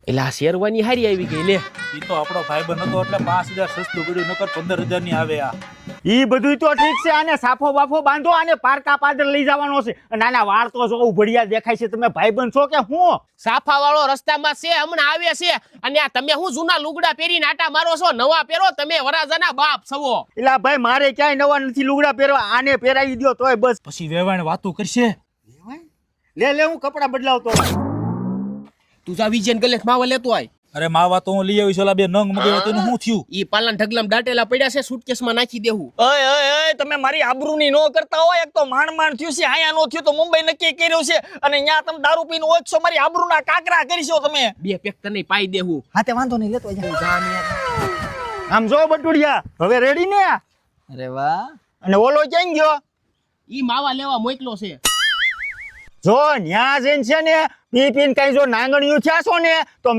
એટલે આ શેરવાની હારી આવી ગઈ લે. ઈ તો આપણો ભાઈબંધ હતો એટલે 5000 સસ્તું પડ્યું, નકર 15000 ની આવે આ. ઈ બધું તો ઠીક છે, આને સાફો બાફો બાંધો, આને પારકા પાદર લઈ જવાનો છે. નાના વાળ તો જો ઉભડિયા દેખાય છે, તમે ભાઈબંધ છો કે હું? સાફા વાળો રસ્તામાં છે, હમણાં આવે છે. અને આ તમે હું જૂના લુગડા પહેરીને આટા મારો છો? નવા પહેરો, તમે વરાજાના બાપ છો. એલા ભાઈ મારે ક્યાંય નવા નથી લુગડા પહેરવા, આને પહેરાવી દો તોય બસ. પછી વેવાણ વાતું કરશે. લે હું કપડા બદલાવતો. તું જા વિજયન ગલેખ માવા લેતો આય. અરે માવા તો હું લઈ આવીશ, ઓલા બે નંગ મગાવ્યા તેનું શું થયું? ઈ પાલન ઢગલામ દાટેલા પડ્યા છે, સુટકેસમાં નાખી દેવું. ઓય તમે મારી આબરૂની નો કરતા હોય. એક તો માંડ થયું છે, આયા નો થયું તો મુંબઈ નક્કી કર્યું છે, અને ન્યા તમે દારૂ પીને ઓછો મારી આબરૂના કાકરા કરીશો તમે. બે પેક તને પાઈ દેવું. હા તે વાંધો નહીં, લેતો જા. આમ જો બટુડિયા હવે રેડી ને? અરે વાહ. અને ઓલો ક્યાં ગયો? ઈ માવા લેવા મોકલો છે. જો ન્યા જઈને છે ને પી પીને કઈ જો નાંગણિયું થયા છો ને તો